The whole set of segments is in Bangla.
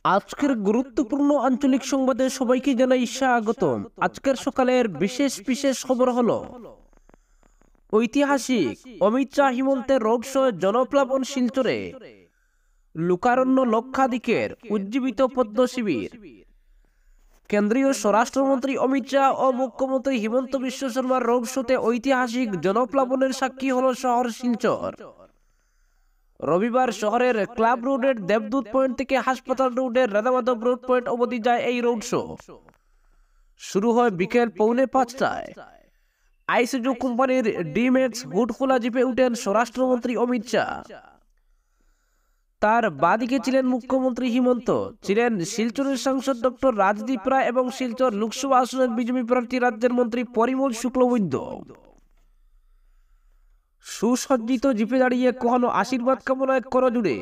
আজকের গুরুত্বপূর্ণ আঞ্চলিক সংবাদে সবাইকে জানাই স্বাগতম। আজকের সকালের বিশেষ বিশেষ খবর হলো ঐতিহাসিক অমিত শাহ হিমন্তের রোড শো, জনপ্লাবন শিলচরে, লোকারণ্য লক্ষাধিকের উজ্জীবিত পদ্ম শিবির, কেন্দ্রীয় স্বরাষ্ট্রমন্ত্রী অমিত শাহ ও মুখ্যমন্ত্রী হিমন্ত বিশ্ব শর্মার রোড শোতে ঐতিহাসিক জনপ্লাবনের সাক্ষী হল শহর শিলচর। রবিবার শহরের ক্লাব রোডের দেবদূত পয়েন্ট থেকে হাসপাতাল রোডের রাধামাধব রোড পয়েন্ট অবধি যায় এই রোড শো। শুরু হয় বিকেল 4:45টায়। আইসিজু কোম্পানির ডিমেক্স হুড খোলা জিপে উঠেন স্বরাষ্ট্রমন্ত্রী অমিত শাহ। তার বাদিকে ছিলেন মুখ্যমন্ত্রী হিমন্ত, ছিলেন শিলচরের সাংসদ ডক্টর রাজদীপ রায় এবং শিলচর লোকসভা আসনের বিজেপি প্রার্থী রাজ্যের মন্ত্রী পরিমল শুক্লবৈদ্য। সুসজ্জিত জিপে দাঁড়িয়ে কখনো আশীর্বাদ কামনায় করজুড়ে,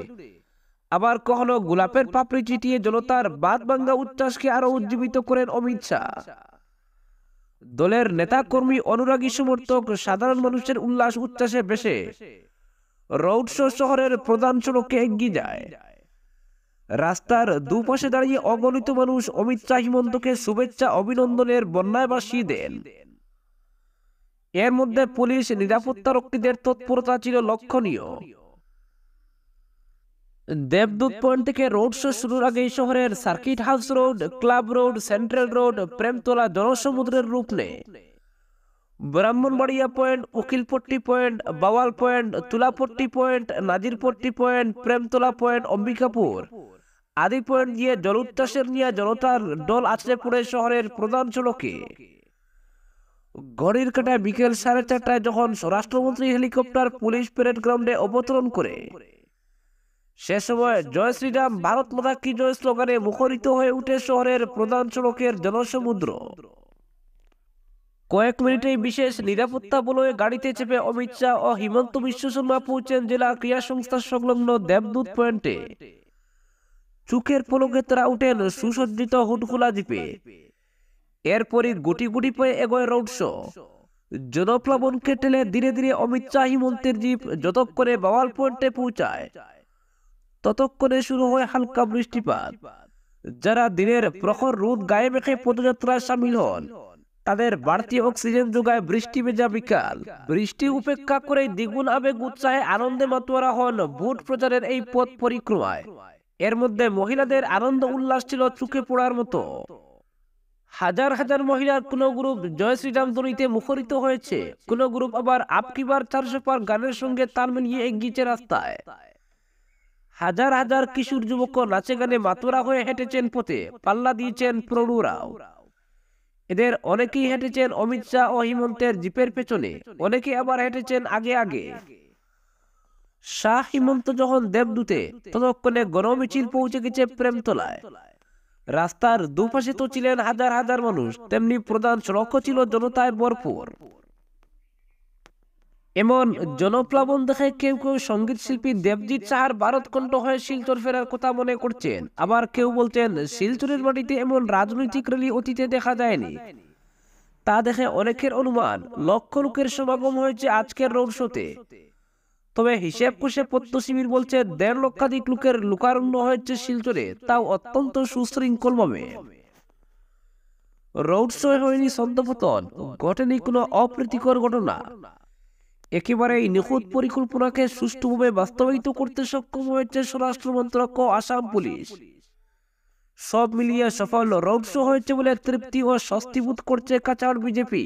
আবার কখনো গোলাপের পাপড়ি চিটিয়ে জনতার বাদ ভাঙ্গা উচ্ছ্বাসকে আরো উজ্জীবিত করেন অমিত শাহ। দলের নেতা কর্মী, অনুরাগী, সমর্থক, সাধারণ মানুষের উল্লাস উচ্ছ্বাসে ভেসে রোড শো শহরের প্রধান সড়কে এগিয়ে যায়। রাস্তার দুপাশে দাঁড়িয়ে অগণিত মানুষ অমিত শাহ হিমন্তকে শুভেচ্ছা অভিনন্দনের বন্যায় ভাসিয়ে দেন। এর মধ্যে পুলিশ নিরাপত্তারক্ষীদের তৎপরতা ছিল লক্ষণীয়। দেবদূত পয়েন্ট থেকে রোড শো শুরুর আগেই শহরের circuit house road, club road, central road, Premtala জনসমুদ্রের রূপ নেয়। Brahmanbaria point, Ukilpatti point, Bawal point, Tulapatti point, Nazirpatti point, Premtala point, Ambikapur আদি পয়েন্ট দিয়ে জলোচ্ছ্বাসের নিয়ে জনতার দল আছড়ে পড়ে শহরের প্রধান সড়কে। ঘড়ির কাঁটায় বিকেল 4:30টায় যখন স্বরাষ্ট্রমন্ত্রী হেলিকপ্টার পুলিশ প্যারেড গ্রাউন্ডে অবতরণ করে, সে সময় জয় শ্রীরাম, ভারত মাতা কি জয় স্লোগানে মুখরিত হয়ে উঠে শহরের প্রধান সড়কের জনসমুদ্র। কয়েক মিনিটেই বিশেষ নিরাপত্তা বলয়ে গাড়িতে চেপে অমিত শাহ ও হিমন্ত বিশ্ব শর্মা পৌঁছেন জেলা ক্রীড়া সংস্থা সংলগ্ন দেবদূত পয়েন্টে। চোখের পলকে তারা উঠেন সুসজ্জিত হুডখোলা জিপে। এরপরই গুটি গুটি পায়ে এগোয় রোড শো। জনপ্লাবনকে ঠেলে ধীরে ধীরে অমিত শাহ হিমন্তের জিপ যতক্ষণে বাওয়াল পয়েন্টে পৌঁছায়, ততক্ষণে শুরু হয় হালকা বৃষ্টিপাত। যারা দিনের প্রখর রোদ গায়ে মেখে পদযাত্রায় সামিল হন, তাদের বাড়তি অক্সিজেন যোগায় বৃষ্টি ভেজা বিকাল। বৃষ্টি উপেক্ষা করে দ্বিগুণ আবেগ উৎসাহে আনন্দে মাতোয়ারা হন ভোট প্রচারের এই পথ পরিক্রমায়। এর মধ্যে মহিলাদের আনন্দ উল্লাস ছিল চোখে পড়ার মতো। হাজার হাজার মহিলার কোন গ্রুপ জয় শ্রীরাম ধ্বনিতে মুখরিত হয়েছে, কোন গ্রুপ আবার আপকি বার 400 পার গানের সঙ্গে তাল মিলিয়ে এগিয়েছে রাস্তায়। হাজার হাজার কিশোর যুবক নাচে গানে মাতোয়ারা হয়ে হেঁটেছেন পথে, পাল্লা দিয়েছেন প্রৌঢ়রাও। এদের অনেকেই হেঁটেছেন অমিত শাহ ও হিমন্তের জিপের পেছনে, অনেকে আবার হেঁটেছেন আগে আগে। শাহ হিমন্ত যখন দেবদূতে, ততক্ষণে গণমিছিল পৌঁছে গেছে প্রেমতলায়। রাস্তার দুপাশে তো ছিলেন হাজার হাজার মানুষ, তেমনি প্রধান সড়কও ছিল জনতায় ভরপুর। এমন জনপ্লাবন দেখে কেউ কেউ সঙ্গীত শিল্পী দেবজিৎ সাহার ভারত কণ্ঠ হয়ে শিলচর ফেরার কথা মনে করছেন, আবার কেউ বলছেন শিলচরের মাটিতে এমন রাজনৈতিক র্যালি অতীতে দেখা যায়নি। তা দেখে অনেকের অনুমান লক্ষ লোকের সমাগম হয়েছে আজকের রোড শোতে। তবে হিসেব কষে পদ্ম শিবির বলছে 1.5 লক্ষাধিক লোকের লোকারণ্য হয়েছে শিলচরে, তাও অত্যন্ত সুশৃঙ্খল ভাবে। রোড শো হয়নি ছন্দপতন, ঘটেনি কোনো অপ্রীতিকর ঘটনা। একেবারেই নিখুঁত পরিকল্পনাকে সুষ্ঠুভাবে বাস্তবায়িত করতে সক্ষম হয়েছে স্বরাষ্ট্র মন্ত্রক ও আসাম পুলিশ। সব মিলিয়ে সফল রোড শো হয়েছে বলে তৃপ্তি ও স্বস্তি বোধ করছে কাছাড় বিজেপি।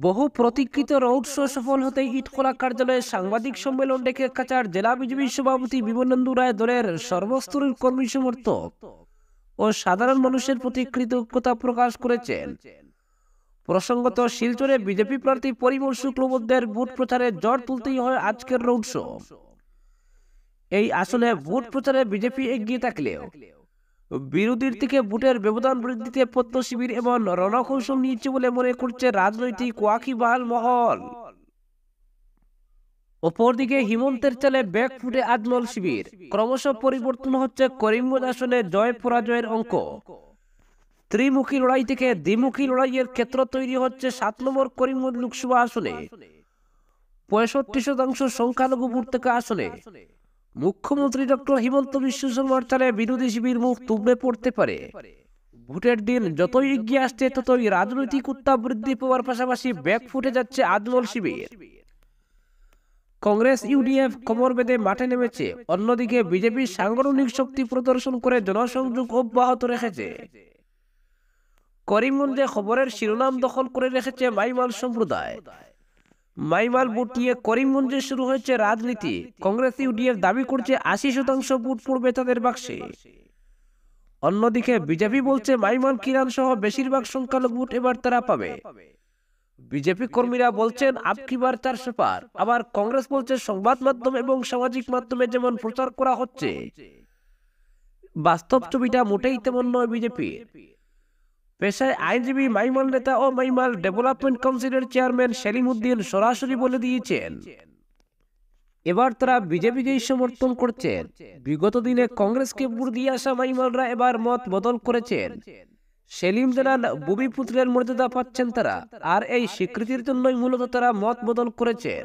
বহু প্রতীক্ষিত রোড শো সফল হতে ইটখোলা কার্যালয়ে সাংবাদিক সম্মেলন ডেকে কাছাড় জেলা বিজেপি সভাপতি বিমলেন্দু রায় দলের সর্বস্তরের কর্মী সমর্থক ও সাধারণ মানুষের প্রতি কৃতজ্ঞতা প্রকাশ করেছেন। প্রসঙ্গত, শিলচরে বিজেপি প্রার্থী পরিমল শুক্লবৈদ্যের ভোট প্রচারে ঝড় তুলতেই হয় আজকের রোড শো। এই আসলে ভোট প্রচারে বিজেপি এগিয়ে থাকলেও বিরোধীর থেকে ভোটের ব্যবধান বৃদ্ধিতে পদ্ম শিবির এমন রণকৌশল নিয়েছে বলে মনে করছে রাজনৈতিক ওয়াকিবহাল মহল। অপরদিকে হিমন্তের চালে ব্যাক ফুটে আজমল শিবির। ক্রমশ পরিবর্তন হচ্ছে করিমগঞ্জ আসনে জয় পরাজয়ের অঙ্ক। ত্রিমুখী লড়াই থেকে দ্বিমুখী লড়াইয়ের ক্ষেত্র তৈরি হচ্ছে 7 নম্বর করিমগঞ্জ লোকসভা আসনে। 65% সংখ্যালঘু ভোট থাকা আসনে মুখ্যমন্ত্রী ডক্টর হিমন্ত বিশ্ব শর্মার চালে বিরোধী শিবির মুখ তুবড়ে পড়তে পারে। ভোটের দিন যতই এগিয়ে আসছে ততই রাজনৈতিক উত্তাপ বৃদ্ধি পাওয়ার পাশাপাশি ব্যাক ফুটে যাচ্ছে আজমল শিবির। কংগ্রেস ইউডিএফ কোমর বেঁধে মাঠে নেমেছে, অন্যদিকে বিজেপি সাংগঠনিক শক্তি প্রদর্শন করে জনসংযোগ অব্যাহত রেখেছে। করিমগঞ্জে খবরের শিরোনাম দখল করে রেখেছে মাইমাল সম্প্রদায়। মাইমাল ভোট নিয়ে করিমগঞ্জে শুরু হয়েছে রাজনীতি। কংগ্রেস ইউডিএফ দাবি করছে ৮০% ভোট পড়বে তাদের বাক্সে। অন্যদিকে বিজেপি বলছে মাইমাল কিরান সহ বেশিরভাগ সংখ্যালঘু ভোট এবার তারা পাবে। বিজেপি কর্মীরা বলছেন আপকি বার ৪০০ পার। আবার কংগ্রেস বলছে সংবাদ মাধ্যম এবং সামাজিক মাধ্যমে যেমন প্রচার করা হচ্ছে, বাস্তব ছবিটা মোটেই তেমন নয় বিজেপি। পেশায় আইনজীবী মাইমাল নেতা ও মাইমাল ডেভেলপমেন্ট কাউন্সিলের চেয়ারম্যান সেলিম উদ্দিন সরাসরি বলে দিয়েছেন এবার তারা বিজেপিকেই সমর্থন করছেন। বিগত দিনে কংগ্রেসকে ভোট দিয়ে আসা মাইমালরা এবার মত বদল করেছেন। সেলিম জানান ভূমিপুত্রের মর্যাদা পাচ্ছেন তারা, আর এই স্বীকৃতির জন্যই মূলত তারা মত বদল করেছেন।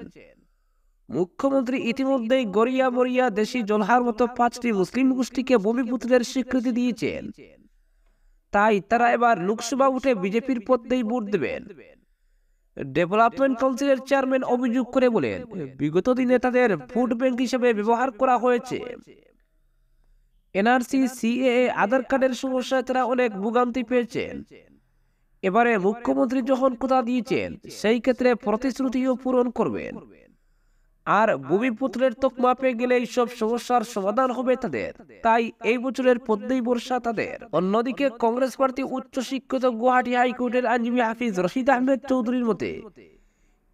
মুখ্যমন্ত্রী ইতিমধ্যেই গড়িয়া মরিয়া দেশি জলহার মতো ৫টি মুসলিম গোষ্ঠীকে ভূমিপুত্রের স্বীকৃতি দিয়েছেন। তাই তারা এবার লোকসভা ভোটে বিজেপির পথেই ভোট দেবেন। ডেভেলপমেন্ট কাউন্সিলের চেয়ারম্যান অভিযোগ করে বলেন, বিগত দিনে তাদের ভোট ব্যাংক হিসেবে ব্যবহার করা হয়েছে। এনআরসি, সিএএ, আধার কার্ডের সমস্যায় তারা অনেক ভোগান্তি পেয়েছেন। এবারে মুখ্যমন্ত্রী যখন কথা দিয়েছেন সেই ক্ষেত্রে প্রতিশ্রুতিও পূরণ করবেন। আর ভূমিপুত্রের তকমা পেয়ে গেলে এইসব সমস্যার সমাধান হবে তাদের। তাই এই বছরের পদ্মেই বর্ষা তাদের। অন্যদিকে কংগ্রেস পার্টি উচ্চ শিক্ষিত গুয়াহাটি হাইকোর্টের আইনজীবী হাফিজ রশিদ আহমেদ চৌধুরীর মতে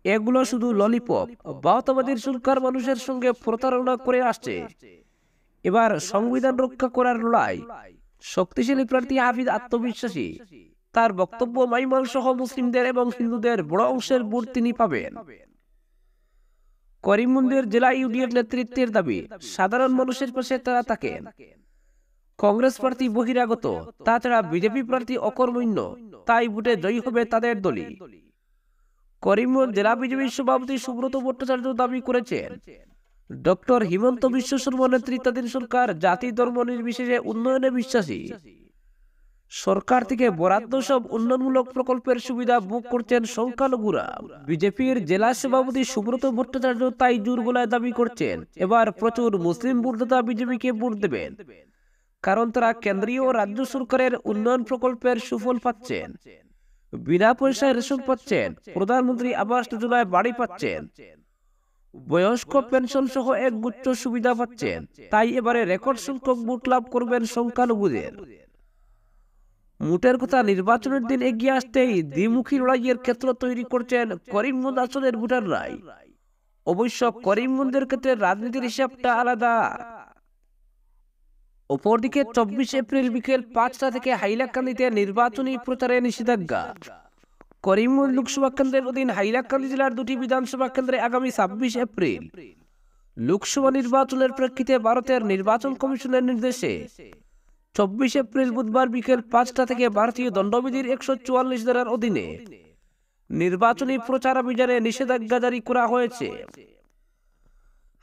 এগুলো শুধু ললিপপ। বাস্তবাদীর সরকার মানুষের সঙ্গে প্রতারণা করে আসছে। এবার সংবিধান রক্ষা করার লড়াই। শক্তিশালী প্রার্থী হাফিজ আত্মবিশ্বাসী। তার বক্তব্য মাইমাল সহ মুসলিমদের এবং হিন্দুদের বড় অংশের ভোট তিনি পাবেন। করিমগঞ্জের জেলা ইউডিএফ নেতৃত্বের দাবি, সাধারণ মানুষের পাশে তারা থাকেন। কংগ্রেস প্রার্থী বহিরাগত, তাছাড়া বিজেপি প্রার্থী অকর্মণ্য, তাই ভোটে জয়ী হবে তাদের দলই। করিমগঞ্জ জেলা বিজেপির সভাপতি সুব্রত ভট্টাচার্য দাবি করেছেন, ডক্টর হিমন্ত বিশ্ব শর্মা নেতৃত্বাধীন সরকার জাতি ধর্ম নির্বিশেষে উন্নয়নে বিশ্বাসী। সরকার থেকে বরাদ্দ সব উন্নয়নমূলক প্রকল্পের সুবিধা ভোগ করছেন সংখ্যালঘুরা। বিজেপির জেলা সভাপতি সুব্রত ভট্টাচার্য তাই জোর গলায় দাবি করছেন এবার প্রচুর মুসলিম ভোটদাতা বিজেপিকে ভোট দেবেন, কারণ তারা কেন্দ্রীয় ও রাজ্য সরকারের উন্নয়ন প্রকল্পের সুফল পাচ্ছেন। বিনা পয়সায় রেশন পাচ্ছেন, প্রধানমন্ত্রী আবাস যোজনায় বাড়ি পাচ্ছেন, বয়স্ক পেনশন সহ এক গুচ্ছ সুবিধা পাচ্ছেন। তাই এবারে রেকর্ড সংখ্যক ভোট লাভ করবেন সংখ্যালঘুদের। মোটের কথা, নির্বাচনের দিন এগিয়ে আসতেই দ্বিমুখী লড়াইয়ের ক্ষেত্র তৈরি করছেন করিমগঞ্জ আসনের ভোটাররাই। অবশ্য করিমগঞ্জের ক্ষেত্রে রাজনীতির হিসাবটা আলাদা। অপরদিকে ২৪ এপ্রিল বিকেল ৫টা থেকে হাইলাকান্দিতে নির্বাচনী প্রচারে নিষেধাজ্ঞা। করিমগঞ্জ লোকসভা কেন্দ্রের অধীন হাইলাকান্দি জেলার ২টি বিধানসভা কেন্দ্রে আগামী ২৬ এপ্রিল লোকসভা নির্বাচনের প্রেক্ষিতে ভারতের নির্বাচন কমিশনের নির্দেশে ২৪ এপ্রিল বুধবার বিকেল ৫টা থেকে ভারতীয় দণ্ডবিধির ১৪৪ ধারার অধীনে নির্বাচনী প্রচার অভিযানে নিষেধাজ্ঞা জারি করা হয়েছে।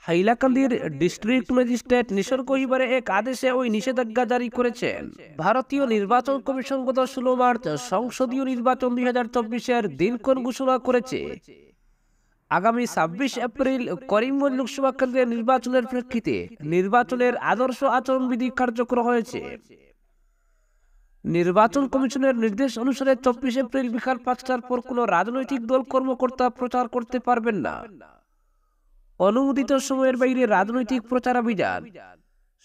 হাইলাকান্দির ডিস্ট্রিক্ট ম্যাজিস্ট্রেট নিসর্গ হিবারে এক আদেশে ওই নিষেধাজ্ঞা জারি করেছেন। ভারতীয় নির্বাচন কমিশন গত ১৬ মার্চ সংসদীয় নির্বাচন ২০২৪-এর দিনক্ষণ ঘোষণা করেছে। আগামী ২৬ এপ্রিল করিমগঞ্জ লোকসভা কেন্দ্রের নির্বাচনের প্রেক্ষিতে নির্বাচনের আদর্শ আচরণবিধি কার্যকর হয়েছে। নির্বাচন কমিশনের নির্দেশ অনুসারে ২৪ এপ্রিল বিকাল ৫টার পর কোনো রাজনৈতিক দল কর্মকর্তা প্রচার করতে পারবেন না। অনুমোদিত সময়ের বাইরে রাজনৈতিক প্রচারাভিযান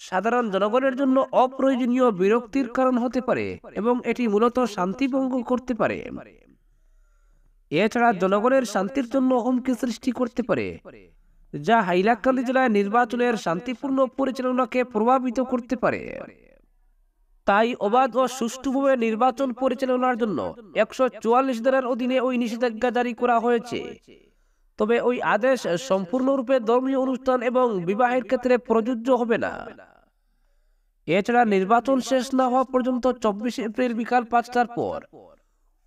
সাধারণ জনগণের জন্য অপ্রয়োজনীয় বিরক্তির কারণ হতে পারে এবং এটি মূলত শান্তিভঙ্গ করতে পারে। এছাড়া জনগণের শান্তির জন্য হুমকি সৃষ্টি করতে পারে, যা হাইলাকান্দি জেলায় নির্বাচনের শান্তিপূর্ণ পরিচালনাকে প্রভাবিত করতে পারে। তাই অবাধ ও সুষ্ঠুভাবে নির্বাচন পরিচালনার জন্য ১৪৪ ধারার অধীনে ওই নিষেধাজ্ঞা জারি করা হয়েছে। তবে ওই আদেশ সম্পূর্ণরূপে ধর্মীয় অনুষ্ঠান এবং বিবাহের ক্ষেত্রে প্রযোজ্য হবে না। এছাড়া নির্বাচন শেষ না হওয়া পর্যন্ত ২৪ এপ্রিল বিকাল ৫টার পর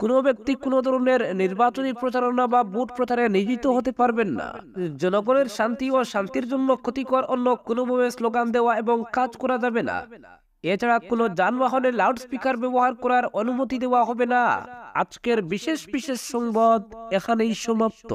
কোনো ব্যক্তি কোনো ধরনের নির্বাচনী প্রচারণা বা ভোট প্রচারে নিয়োজিত হতে পারবেন না। জনগণের শান্তি ও শান্তির জন্য ক্ষতিকর অন্য কোনোভাবে স্লোগান দেওয়া এবং কাজ করা যাবে না। এছাড়া কোনো যানবাহনে লাউডস্পিকার ব্যবহার করার অনুমতি দেওয়া হবে না। আজকের বিশেষ বিশেষ সংবাদ এখানেই সমাপ্ত।